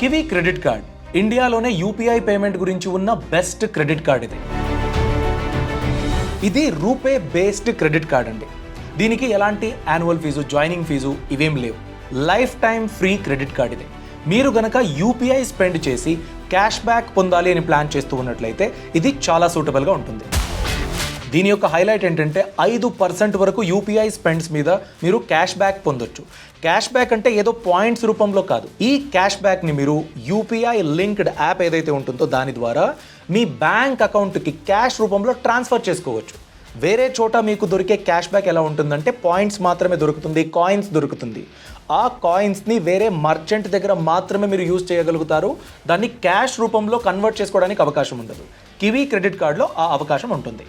Kiwi credit card ఇండియాలోనే UPI payment గురించి ఉన్న బెస్ట్ క్రెడిట్ కార్డ్ ఇది రూపే బేస్డ్ క్రెడిట్ కార్డ్ అండి. దీనికి ఎలాంటి యాన్యువల్ ఫీజు, జాయినింగ్ ఫీజు ఇవేం లేవు. Life time free credit card ఇది. మీరు గనక యూపీఐ స్పెండ్ చేసి క్యాష్ బ్యాక్ పొందాలి అని ప్లాన్ చేస్తూ ఉన్నట్లయితే ఇది చాలా సూటబుల్గా ఉంటుంది. దీని యొక్క హైలైట్ ఏంటంటే 5% వరకు యూపీఐ స్పెండ్స్ మీద మీరు క్యాష్ బ్యాక్ పొందొచ్చు. క్యాష్ బ్యాక్ అంటే ఏదో పాయింట్స్ రూపంలో కాదు. ఈ క్యాష్ బ్యాక్ని మీరు యూపీఐ లింక్డ్ యాప్ ఏదైతే ఉంటుందో దాని ద్వారా మీ బ్యాంక్ అకౌంట్కి క్యాష్ రూపంలో ట్రాన్స్ఫర్ చేసుకోవచ్చు. వేరే చోట మీకు దొరికే క్యాష్ బ్యాక్ ఎలా ఉంటుందంటే పాయింట్స్ మాత్రమే దొరుకుతుంది, కాయిన్స్ దొరుకుతుంది. ఆ కాయిన్స్ని వేరే మర్చెంట్ దగ్గర మాత్రమే మీరు యూజ్ చేయగలుగుతారు. దాన్ని క్యాష్ రూపంలో కన్వర్ట్ చేసుకోవడానికి అవకాశం ఉండదు. కివీ క్రెడిట్ కార్డులో ఆ అవకాశం ఉంటుంది.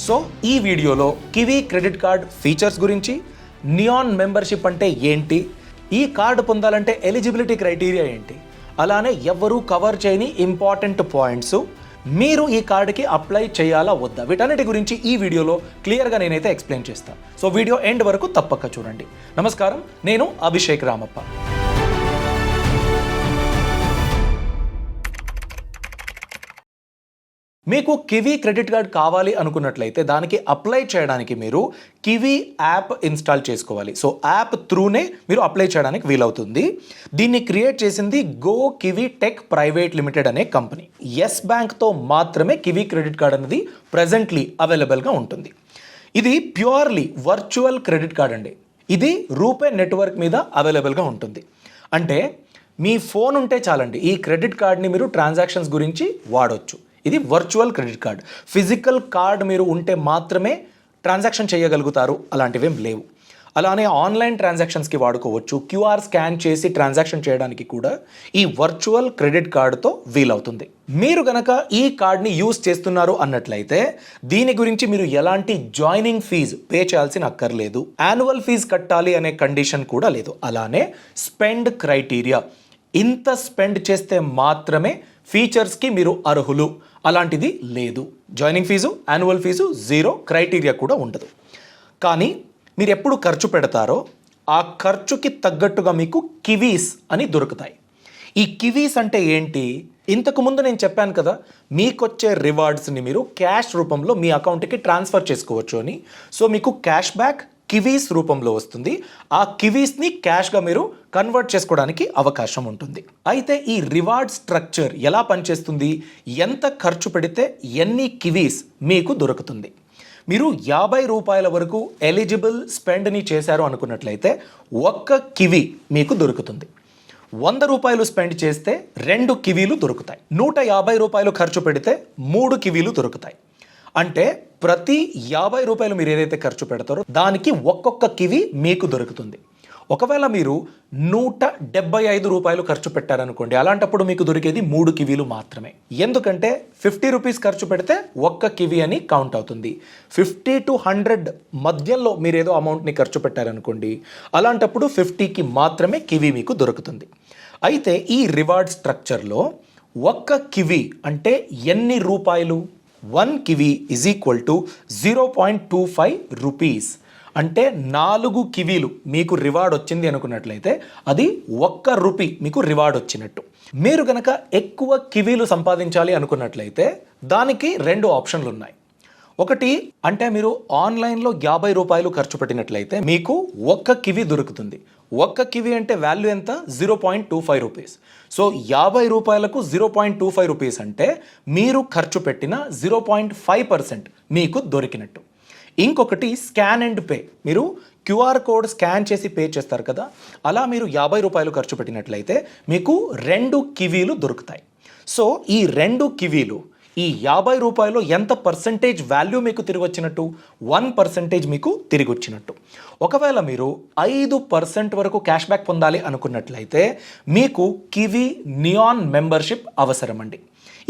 సో ఈ వీడియోలో కివీ క్రెడిట్ కార్డ్ ఫీచర్స్ గురించి, నియాన్ మెంబర్షిప్ అంటే ఏంటి, ఈ కార్డు పొందాలంటే ఎలిజిబిలిటీ క్రైటీరియా ఏంటి, అలానే ఎవరూ కవర్ చేయని ఇంపార్టెంట్ పాయింట్స్, మీరు ఈ కార్డుకి అప్లై చేయాలా వద్దా, వీటన్నిటి గురించి ఈ వీడియోలో క్లియర్గా నేనైతే ఎక్స్ప్లెయిన్ చేస్తాను. సో వీడియో ఎండ్ వరకు తప్పక చూడండి. నమస్కారం, నేను అభిషేక్ రామప్ప. మీకు కివీ క్రెడిట్ కార్డ్ కావాలి అనుకున్నట్లయితే దానికి అప్లై చేయడానికి మీరు కివీ యాప్ ఇన్స్టాల్ చేసుకోవాలి. సో యాప్ త్రూనే మీరు అప్లై చేయడానికి వీలవుతుంది. దీన్ని క్రియేట్ చేసింది go kiwi tech private limited అనే కంపెనీ. ఎస్ బ్యాంక్తో మాత్రమే కివీ క్రెడిట్ కార్డ్ అనేది ప్రెజెంట్లీ అవైలబుల్గా ఉంటుంది. ఇది ప్యూర్లీ వర్చువల్ క్రెడిట్ కార్డ్ అండి. ఇది రూపే నెట్వర్క్ మీద అవైలబుల్గా ఉంటుంది. అంటే మీ ఫోన్ ఉంటే చాలండి, ఈ క్రెడిట్ కార్డ్ని మీరు ట్రాన్సాక్షన్స్ గురించి వాడవచ్చు. ఇది virtual credit card. Physical card మీరు ఉంటే మాత్రమే ట్రాన్సాక్షన్ చేయగలుగుతారు, అలాంటివేం లేవు. అలానే ఆన్లైన్ ట్రాన్సాక్షన్స్కి వాడుకోవచ్చు. క్యూఆర్ స్కాన్ చేసి ట్రాన్సాక్షన్ చేయడానికి కూడా ఈ వర్చువల్ క్రెడిట్ కార్డుతో వీలవుతుంది. మీరు గనక ఈ కార్డ్ని యూజ్ చేస్తున్నారు అన్నట్లయితే దీని గురించి మీరు ఎలాంటి జాయినింగ్ ఫీజు పే చేయాల్సిన అక్కర్లేదు. యాన్యువల్ ఫీజు కట్టాలి అనే కండిషన్ కూడా లేదు. అలానే స్పెండ్ క్రైటీరియా, ఇంత స్పెండ్ చేస్తే మాత్రమే ఫీచర్స్కి మీరు అర్హులు, అలాంటిది లేదు. Joining fees, annual fees zero, criteria కూడా ఉండదు. కానీ మీరు ఎప్పుడు ఖర్చు పెడతారో ఆ ఖర్చుకి తగ్గట్టుగా మీకు కివీస్ అని దొరుకుతాయి. ఈ కివీస్ అంటే ఏంటి? ఇంతకుముందు నేను చెప్పాను కదా, మీకొచ్చే రివార్డ్స్ని మీరు క్యాష్ రూపంలో మీ అకౌంట్కి ట్రాన్స్ఫర్ చేసుకోవచ్చు అని. సో మీకు క్యాష్ బ్యాక్ కివీస్ రూపంలో వస్తుంది. ఆ కివీస్ని క్యాష్గా మీరు కన్వర్ట్ చేసుకోవడానికి అవకాశం ఉంటుంది. అయితే ఈ రివార్డ్ స్ట్రక్చర్ ఎలా పనిచేస్తుంది, ఎంత ఖర్చు పెడితే ఎన్ని కివీస్ మీకు దొరుకుతుంది? మీరు 50 రూపాయల వరకు ఎలిజిబుల్ స్పెండ్ని చేశారు అనుకున్నట్లయితే ఒక్క కివీ మీకు దొరుకుతుంది. 100 రూపాయలు స్పెండ్ చేస్తే 2 కివీలు దొరుకుతాయి. 150 రూపాయలు ఖర్చు పెడితే 3 కివీలు దొరుకుతాయి. అంటే ప్రతి 50 రూపాయలు మీరు ఏదైతే ఖర్చు పెడతారో దానికి ఒక్కొక్క కివీ మీకు దొరుకుతుంది. ఒకవేళ మీరు 175 రూపాయలు ఖర్చు పెట్టారనుకోండి, అలాంటప్పుడు మీకు దొరికేది 3 కివీలు మాత్రమే. ఎందుకంటే 50 రూపీస్ ఖర్చు పెడితే ఒక్క కివీ అని కౌంట్ అవుతుంది. 50 to 100 మధ్యలో మీరు ఏదో అమౌంట్ని ఖర్చు పెట్టారనుకోండి, అలాంటప్పుడు 50కి మాత్రమే కివీ మీకు దొరుకుతుంది. అయితే ఈ రివార్డ్ స్ట్రక్చర్లో ఒక్క కివీ అంటే ఎన్ని రూపాయలు? 1 kiwi is equal to 0.25 rupees. అంటే 4 కివీలు మీకు రివార్డ్ వచ్చింది అనుకున్నట్లయితే అది 1 రూపీ మీకు రివార్డ్ వచ్చినట్టు. మీరు కనుక ఎక్కువ కివీలు సంపాదించాలి అనుకున్నట్లయితే దానికి 2 ఆప్షన్లు ఉన్నాయి. ఒకటి అంటే మీరు ఆన్లైన్లో 50 రూపాయలు ఖర్చు పెట్టినట్లయితే మీకు 1 కివీ దొరుకుతుంది. 1 కివీ అంటే వాల్యూ ఎంత? 0.25 రూపీస్. సో 50 రూపాయలకు 0.25 రూపీస్ అంటే మీరు ఖర్చు పెట్టిన 0.5% మీకు దొరికినట్టు. ఇంకొకటి స్కాన్ అండ్ పే. మీరు క్యూఆర్ కోడ్ స్కాన్ చేసి పే చేస్తారు కదా, అలా మీరు 50 రూపాయలు ఖర్చు పెట్టినట్లయితే మీకు 2 కివీలు దొరుకుతాయి. సో ఈ 2 కివీలు ఈ 50 రూపాయలు ఎంత పర్సంటేజ్ వాల్యూ మీకు తిరిగి వచ్చినట్టు? 1% మీకు తిరిగి వచ్చినట్టు. ఒకవేళ మీరు 5% వరకు క్యాష్ బ్యాక్ పొందాలి అనుకున్నట్లయితే మీకు కివీ నియాన్ మెంబర్షిప్ అవసరం అండి.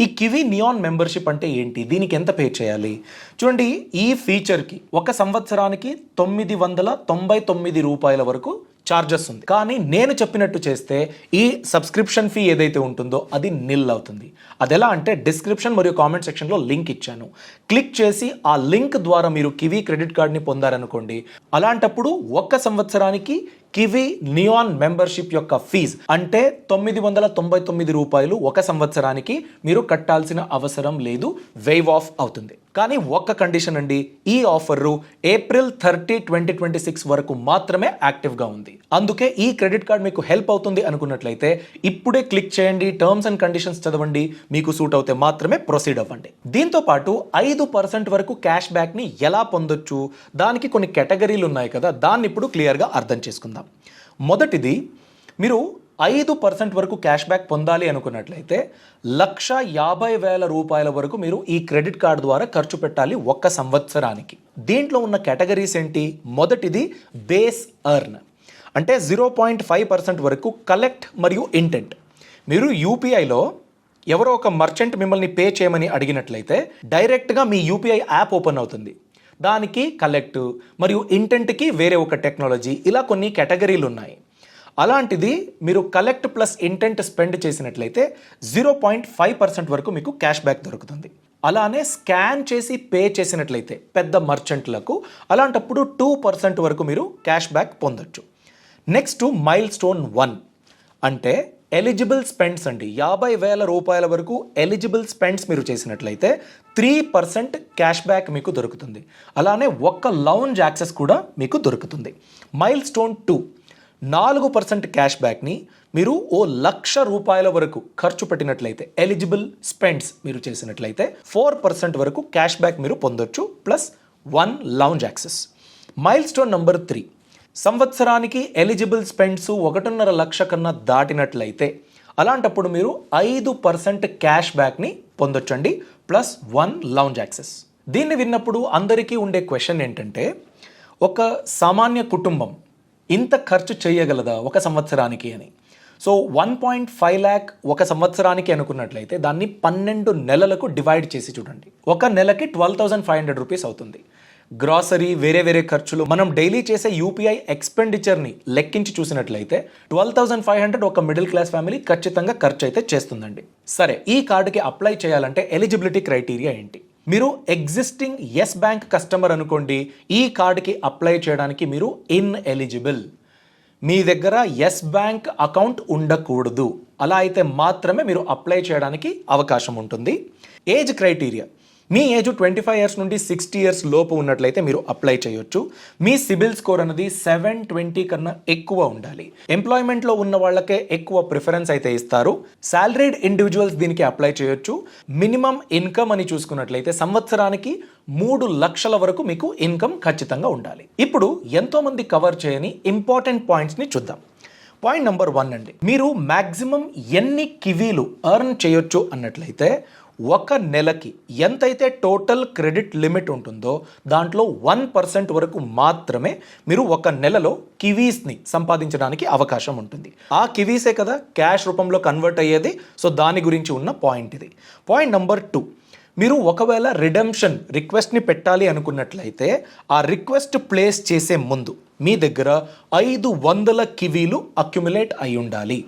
ఈ కివీ నియాన్ మెంబర్షిప్ అంటే ఏంటి, దీనికి ఎంత పే చేయాలి? చూడండి, ఈ ఫీచర్కి 1 సంవత్సరానికి 999 రూపాయల వరకు చార్జెస్ ఉంది. కానీ నేను చెప్పినట్టు చేస్తే ఈ సబ్స్క్రిప్షన్ ఫీ ఏదైతే ఉంటుందో అది నిల్ అవుతుంది. అది ఎలా అంటే డిస్క్రిప్షన్ మరియు కామెంట్ సెక్షన్లో లింక్ ఇచ్చాను. క్లిక్ చేసి ఆ లింక్ ద్వారా మీరు కివీ క్రెడిట్ కార్డ్ని పొందారనుకోండి, అలాంటప్పుడు 1 సంవత్సరానికి కివీ నియాన్ మెంబర్షిప్ యొక్క ఫీజు అంటే 999 రూపాయలు 1 సంవత్సరానికి మీరు కట్టాల్సిన అవసరం లేదు, వేవ్ ఆఫ్ అవుతుంది. కానీ ఒక్క కండిషన్ అండి, ఈ ఆఫర్ ఏప్రిల్ 30, 2026 వరకు మాత్రమే యాక్టివ్గా ఉంది. అందుకే ఈ క్రెడిట్ కార్డ్ మీకు హెల్ప్ అవుతుంది అనుకున్నట్లయితే ఇప్పుడే క్లిక్ చేయండి, టర్మ్స్ అండ్ కండిషన్స్ చదవండి, మీకు సూట్ అవుతే మాత్రమే ప్రొసీడ్ అవ్వండి. దీంతో పాటు 5% వరకు క్యాష్ బ్యాక్ని ఎలా పొందొచ్చు, దానికి కొన్ని కేటగిరీలు ఉన్నాయి కదా, దాన్ని ఇప్పుడు క్లియర్గా అర్థం చేసుకుందాం. మొదటిది, మీరు 5% వరకు క్యాష్ బ్యాక్ పొందాలి అనుకున్నట్లయితే 1,50,000 రూపాయల వరకు మీరు ఈ క్రెడిట్ కార్డు ద్వారా ఖర్చు పెట్టాలి 1 సంవత్సరానికి. దీంట్లో ఉన్న కేటగిరీస్ ఏంటి? మొదటిది బేస్ ఎర్న్, అంటే 0.5% వరకు కలెక్ట్ మరియు ఇంటెంట్. మీరు యూపీఐలో ఎవరో ఒక మర్చెంట్ మిమ్మల్ని పే చేయమని అడిగినట్లయితే డైరెక్ట్గా మీ యూపీఐ యాప్ ఓపెన్ అవుతుంది. దానికి కలెక్ట్ మరియు ఇంటెంట్కి వేరే ఒక టెక్నాలజీ, ఇలా కొన్ని కేటగిరీలు ఉన్నాయి. అలాంటిది మీరు కలెక్ట్ ప్లస్ ఇంటెంట్ స్పెండ్ చేసినట్లయితే 0.5% వరకు మీకు క్యాష్ బ్యాక్ దొరుకుతుంది. అలానే స్కాన్ చేసి పే చేసినట్లయితే పెద్ద మర్చెంట్లకు, అలాంటప్పుడు 2% వరకు మీరు క్యాష్ బ్యాక్ పొందొచ్చు. నెక్స్ట్ మైల్ స్టోన్ 1 అంటే ఎలిజిబుల్ స్పెండ్స్ అండి. 50,000 రూపాయల వరకు ఎలిజిబుల్ స్పెండ్స్ మీరు చేసినట్లయితే 3% క్యాష్ బ్యాక్ మీకు దొరుకుతుంది. అలానే 1 లౌంజ్ యాక్సెస్ కూడా మీకు దొరుకుతుంది. మైల్ స్టోన్ 2 4% క్యాష్ బ్యాక్ని మీరు 1,00,000 రూపాయల వరకు ఖర్చు పెట్టినట్లయితే ఎలిజిబుల్ స్పెండ్స్ మీరు చేసినట్లయితే 4% వరకు క్యాష్ బ్యాక్ మీరు పొందొచ్చు, plus 1 lounge access. Mile stone number 3 సంవత్సరానికి ఎలిజిబుల్ స్పెండ్స్ 1.5 లక్ష కన్నా దాటినట్లయితే అలాంటప్పుడు మీరు 5% క్యాష్ బ్యాక్ని పొందొచ్చండి, ప్లస్ 1 లౌంజ్ యాక్సెస్. దీన్ని విన్నప్పుడు అందరికీ ఉండే క్వశ్చన్ ఏంటంటే, ఒక సామాన్య కుటుంబం ఇంత ఖర్చు చేయగలదా 1 సంవత్సరానికి అని. సో 1.5 lakh 1 సంవత్సరానికి అనుకున్నట్లయితే దాన్ని 12 నెలలకు డివైడ్ చేసి చూడండి. ఒక నెలకి 12,500 రూపీస్ అవుతుంది. గ్రాసరీ, వేరే వేరే ఖర్చులు, మనం డైలీ చేసే యూపీఐ ఎక్స్పెండిచర్ని లెక్కించి చూసినట్లయితే 12,500 ఒక మిడిల్ క్లాస్ ఫ్యామిలీ ఖచ్చితంగా ఖర్చు అయితే చేస్తుందండి. సరే, ఈ కార్డుకి అప్లై చేయాలంటే ఎలిజిబిలిటీ క్రైటీరియా ఏంటి? మీరు ఎగ్జిస్టింగ్ ఎస్ బ్యాంక్ కస్టమర్ అనుకోండి, ఈ కార్డుకి అప్లై చేయడానికి మీరు ఇన్ఎలిజిబుల్. మీ దగ్గర ఎస్ బ్యాంక్ అకౌంట్ ఉండకూడదు. అలా అయితే మాత్రమే మీరు అప్లై చేయడానికి అవకాశం ఉంటుంది. ఏజ్ క్రైటీరియా, మీ ఏజ్ 25 ఇయర్స్ నుండి 60 ఇయర్స్ లోపు ఉన్నట్లయితే మీరు అప్లై చేయొచ్చు. మీ సిబిల్ స్కోర్ అనేది 720 కన్నా ఎక్కువ ఉండాలి. ఎంప్లాయ్మెంట్లో ఉన్న వాళ్ళకే ఎక్కువ ప్రిఫరెన్స్ అయితే ఇస్తారు. సాలరీడ్ ఇండివిజువల్స్ దీనికి అప్లై చేయొచ్చు. మినిమం ఇన్కమ్ అని చూసుకున్నట్లయితే సంవత్సరానికి 3 లక్షల వరకు మీకు ఇన్కమ్ ఖచ్చితంగా ఉండాలి. ఇప్పుడు ఎంతోమంది కవర్ చేయని ఇంపార్టెంట్ పాయింట్స్ని చూద్దాం. పాయింట్ నెంబర్ 1 అండి, మీరు మ్యాక్సిమం ఎన్ని కివీలు ఎర్న్ చేయొచ్చు అన్నట్లయితే 1 నెలకి ఎంతైతే టోటల్ క్రెడిట్ లిమిట్ ఉంటుందో దాంట్లో 1% వరకు మాత్రమే మీరు 1 నెలలో కివీస్ని సంపాదించడానికి అవకాశం ఉంటుంది. ఆ కివీసే కదా క్యాష్ రూపంలో కన్వర్ట్ అయ్యేది. సో దాని గురించి ఉన్న పాయింట్ ఇది. పాయింట్ నెంబర్ 2, మీరు ఒకవేళ రిడెంప్షన్ రిక్వెస్ట్ని పెట్టాలి అనుకున్నట్లయితే ఆ రిక్వెస్ట్ ప్లేస్ చేసే ముందు మీ దగ్గర 500 కివీలు అక్యుములేట్ అయి ఉండాలి.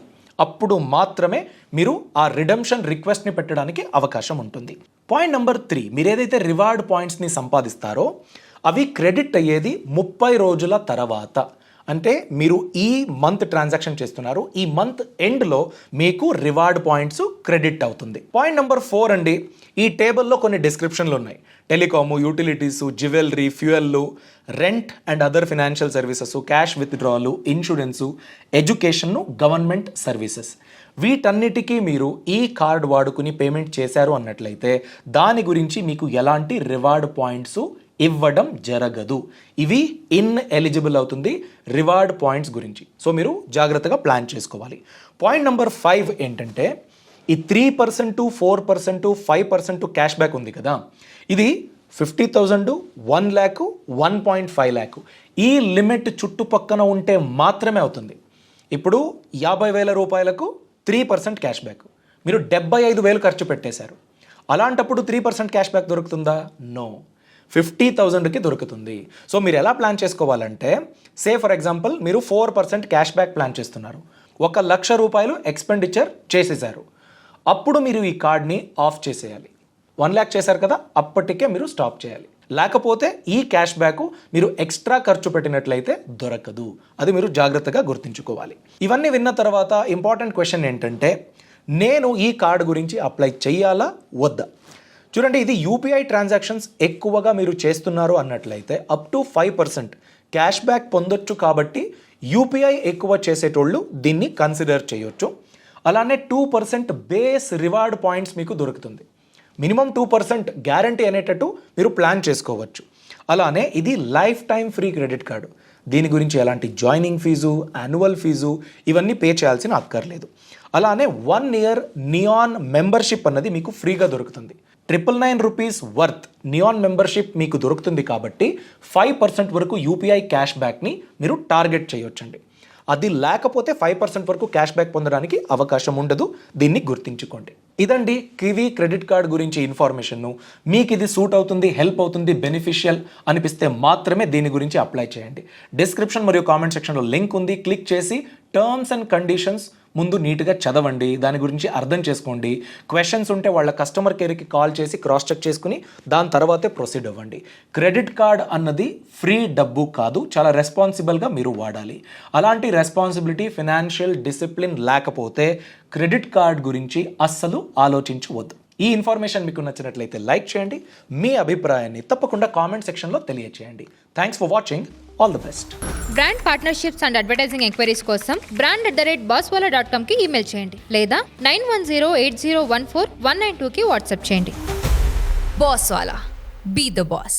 అప్పుడు మాత్రమే మీరు ఆ రిడెంప్షన్ రిక్వెస్ట్ని పెట్టడానికి అవకాశం ఉంటుంది. పాయింట్ నెంబర్ 3, మీరు ఏదైతే రివార్డ్ పాయింట్స్ని సంపాదిస్తారో అవి క్రెడిట్ అయ్యేది 30 రోజుల తర్వాత. అంటే మీరు ఈ మంత్ ట్రాన్సాక్షన్ చేస్తున్నారు, ఈ మంత్ ఎండ్లో మీకు రివార్డ్ పాయింట్స్ క్రెడిట్ అవుతుంది. పాయింట్ నెంబర్ 4 అండి, ఈ టేబుల్లో కొన్ని డిస్క్రిప్షన్లు ఉన్నాయి. టెలికాము, యూటిలిటీసు, జ్యువెలరీ, ఫ్యూయల్లు, rent and other financial services, cash withdrawal, insurance, ఎడ్యుకేషన్ను, గవర్నమెంట్ సర్వీసెస్. వీటన్నిటికీ మీరు ఈ కార్డ్ వాడుకుని పేమెంట్ చేశారు అన్నట్లయితే దాని గురించి మీకు ఎలాంటి రివార్డ్ పాయింట్స్ ఇవ్వడం జరగదు. ఇవి ఇన్ఎలిజిబుల్ అవుతుంది రివార్డ్ పాయింట్స్ గురించి. సో మీరు జాగ్రత్తగా ప్లాన్ చేసుకోవాలి. పాయింట్ నెంబర్ 5 ఏంటంటే, ఈ 3%, 4%, 5% క్యాష్ బ్యాక్ ఉంది కదా, ఇది 50,000, 1 lakh, 1.5 lakh ఈ లిమిట్ చుట్టుపక్కన ఉంటే మాత్రమే అవుతుంది. ఇప్పుడు 50,000 రూపాయలకు 3% క్యాష్ బ్యాక్, మీరు 75,000 ఖర్చు పెట్టేశారు. అలాంటప్పుడు 3% క్యాష్ బ్యాక్ దొరుకుతుందా? నో. 50,000కి దొరుకుతుంది. సో మీరు ఎలా ప్లాన్ చేసుకోవాలంటే, సే ఫర్ ఎగ్జాంపుల్ మీరు 4% క్యాష్ బ్యాక్ ప్లాన్ చేస్తున్నారు, 1,00,000 రూపాయలు ఎక్స్పెండిచర్ చేసేసారు, అప్పుడు మీరు ఈ కార్డ్ని ఆఫ్ చేసేయాలి. 1 lakh చేశారు కదా, అప్పటికే మీరు స్టాప్ చేయాలి. లేకపోతే ఈ క్యాష్ బ్యాక్ మీరు ఎక్స్ట్రా ఖర్చు పెట్టినట్లయితే దొరకదు. అది మీరు జాగ్రత్తగా గుర్తుంచుకోవాలి. ఇవన్నీ విన్న తర్వాత ఇంపార్టెంట్ క్వశ్చన్ ఏంటంటే, నేను ఈ కార్డు గురించి అప్లై చేయాలా వద్దా? చూడండి, ఇది యూపీఐ ట్రాన్సాక్షన్స్ ఎక్కువగా మీరు చేస్తున్నారు అన్నట్లయితే అప్ టు 5% క్యాష్ బ్యాక్ పొందొచ్చు. కాబట్టి యూపీఐ ఎక్కువ చేసేటోళ్ళు దీన్ని కన్సిడర్ చేయొచ్చు. అలానే 2% బేస్ రివార్డ్ పాయింట్స్ మీకు దొరుకుతుంది. మినిమం 2% గ్యారంటీ అనేటట్టు మీరు ప్లాన్ చేసుకోవచ్చు. అలానే ఇది life time free credit card. దీని గురించి ఎలాంటి జాయినింగ్ ఫీజు, యాన్యువల్ ఫీజు ఇవన్నీ పే చేయాల్సిన అక్కర్లేదు. అలానే 1 year నియాన్ మెంబర్షిప్ అన్నది మీకు ఫ్రీగా దొరుకుతుంది. 999 రూపీస్ వర్త్ నియాన్ మెంబర్షిప్ మీకు దొరుకుతుంది. కాబట్టి 5% వరకు యూపీఐ క్యాష్ బ్యాక్ని మీరు టార్గెట్ చేయొచ్చండి. అది లేకపోతే 5% వరకు క్యాష్ బ్యాక్ పొందడానికి అవకాశం ఉండదు. దీన్ని గుర్తుంచుకోండి. ఇదండి కివీ క్రెడిట్ కార్డ్ గురించి ఇన్ఫర్మేషన్. మీకు ఇది సూట్ అవుతుంది, హెల్ప్ అవుతుంది, బెనిఫిషియల్ అనిపిస్తే మాత్రమే దీని గురించి అప్లై చేయండి. డిస్క్రిప్షన్ మరియు కామెంట్ సెక్షన్లో లింక్ ఉంది, క్లిక్ చేసి టర్మ్స్ అండ్ కండిషన్స్ ముందు నీట్గా చదవండి, దాని గురించి అర్థం చేసుకోండి. క్వశ్చన్స్ ఉంటే వాళ్ళ కస్టమర్ కేర్కి కాల్ చేసి క్రాస్ చెక్ చేసుకుని దాని తర్వాతే ప్రొసీడ్ అవ్వండి. క్రెడిట్ కార్డ్ అన్నది ఫ్రీ డబ్బు కాదు, చాలా రెస్పాన్సిబుల్గా మీరు వాడాలి. అలాంటి రెస్పాన్సిబిలిటీ, ఫినాన్షియల్ డిసిప్లిన్ లేకపోతే క్రెడిట్ కార్డ్ గురించి అస్సలు ఆలోచించవద్దు. ఈ ఇన్ఫర్మేషన్ మీకు నచ్చినట్లయితే లైక్ చేయండి, మీ అభిప్రాయాన్ని తప్పకుండా కామెంట్ సెక్షన్లో తెలియచేయండి. Thanks for watching. All the best. Brand partnerships and advertising enquiries కోసం brand@bosswala.com కి ఈమెయిల్ చేయండి లేదా 9108014192కి వాట్సాప్ చేయండి. Bosswala. Be the boss.